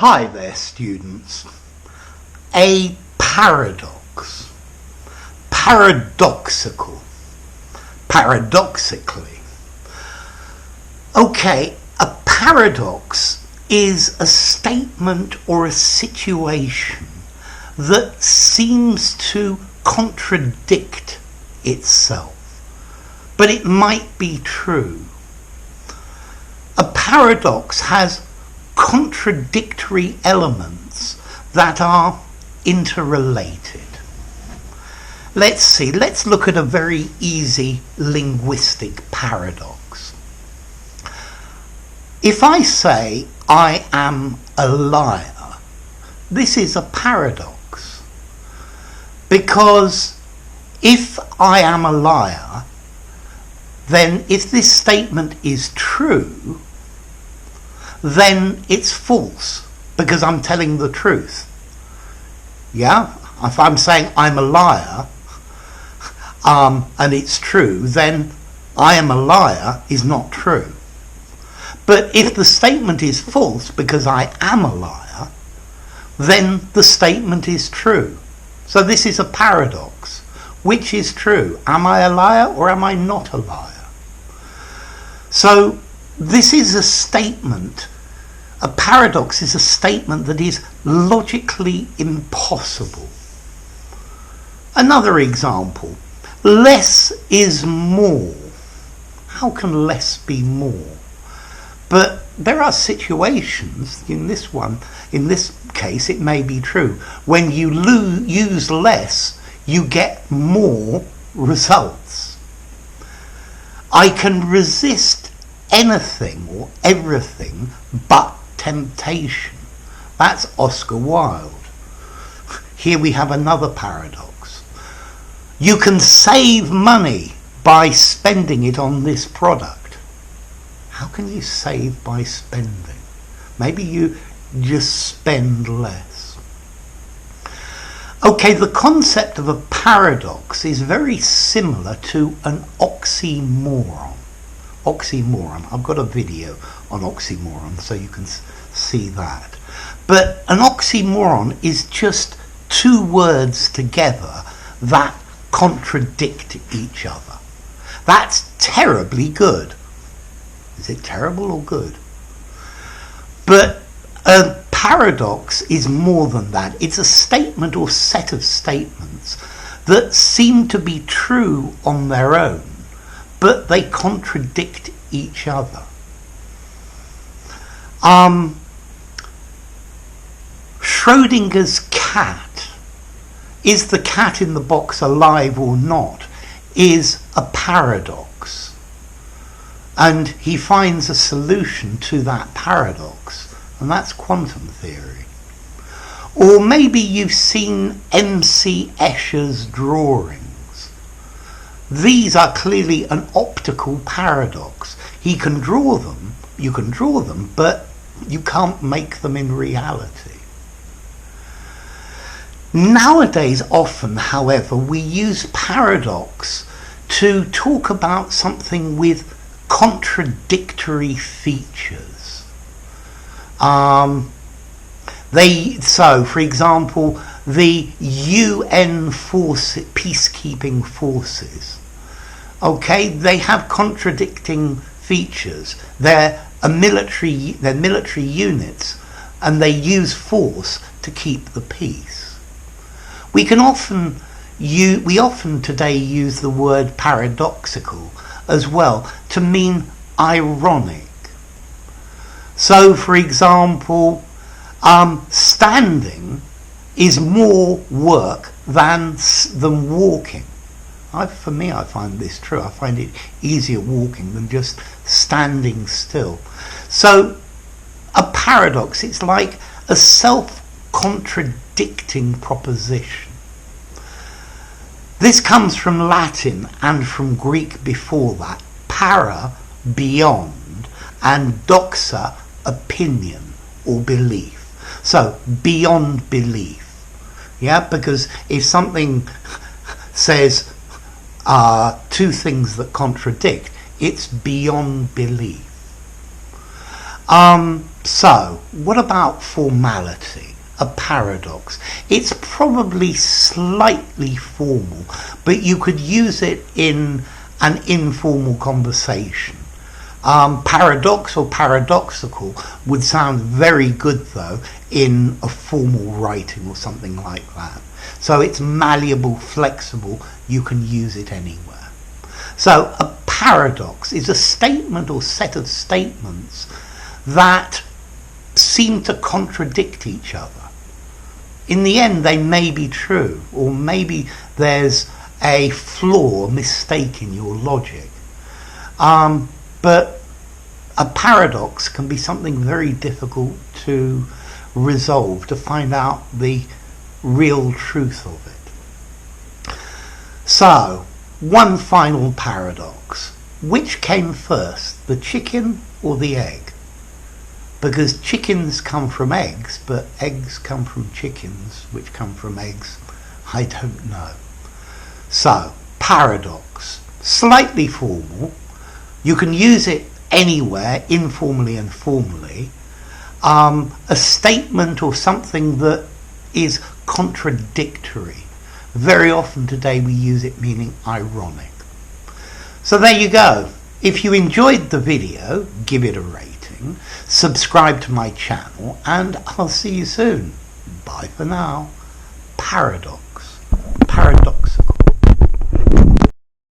Hi there, students. A paradox. Paradoxical. Paradoxically. Okay, a paradox is a statement or a situation that seems to contradict itself, but it might be true. A paradox has contradictory elements that are interrelated. Let's look at a very easy linguistic paradox. If I say I am a liar, this is a paradox, because if I am a liar, then if this statement is true, then it's false, because I'm telling the truth. Yeah? If I'm saying I'm a liar, and it's true, then I am a liar is not true. But if the statement is false because I am a liar, then the statement is true. So this is a paradox. Which is true? Am I a liar or am I not a liar? So this is a statement. A paradox is a statement that is logically impossible. Another example. Less is more. How can less be more? But there are situations, in this case it may be true, when you use less, you get more results. I can resist anything or everything but temptation. That's Oscar Wilde. Here we have another paradox. You can save money by spending it on this product. How can you save by spending? Maybe you just spend less. Okay, the concept of a paradox is very similar to an oxymoron. Oxymoron. I've got a video on oxymoron so you can see that. But an oxymoron is just two words together that contradict each other. That's terribly good. Is it terrible or good? But a paradox is more than that. It's a statement or set of statements that seem to be true on their own, but they contradict each other. Schrodinger's cat, is the cat in the box alive or not, is a paradox. And he finds a solution to that paradox, and that's quantum theory. Or maybe you've seen M.C. Escher's drawings. These are clearly an optical paradox. He can draw them, you can draw them, but you can't make them in reality. Nowadays, often, however, we use paradox to talk about something with contradictory features. So, for example, the UN peacekeeping forces, okay, they have contradicting features. They're military units, and they use force to keep the peace. We often today use the word paradoxical as well to mean ironic. So, for example, standing is more work than walking. For me, I find this true. I find it easier walking than just standing still. So, a paradox, it's like a self-contradicting proposition. This comes from Latin and from Greek before that. Para, beyond, and doxa, opinion or belief. So, beyond belief. Yeah, because if something says two things that contradict, it's beyond belief. So, what about formality? A paradox. It's probably slightly formal, but you could use it in an informal conversation. Paradox or paradoxical would sound very good though in a formal writing or something like that. So it's malleable, flexible, you can use it anywhere. So a paradox is a statement or set of statements that seem to contradict each other. In the end they may be true, or maybe there's a flaw, a mistake in your logic. But a paradox can be something very difficult to resolve, to find out the real truth of it. So, one final paradox. Which came first, the chicken or the egg? Because chickens come from eggs, but eggs come from chickens, which come from eggs. I don't know. So, paradox. Slightly formal. You can use it anywhere, informally and formally. A statement or something that is contradictory. Very often today we use it meaning ironic. So there you go. If you enjoyed the video, give it a rating, subscribe to my channel, and I'll see you soon. Bye for now. Paradox.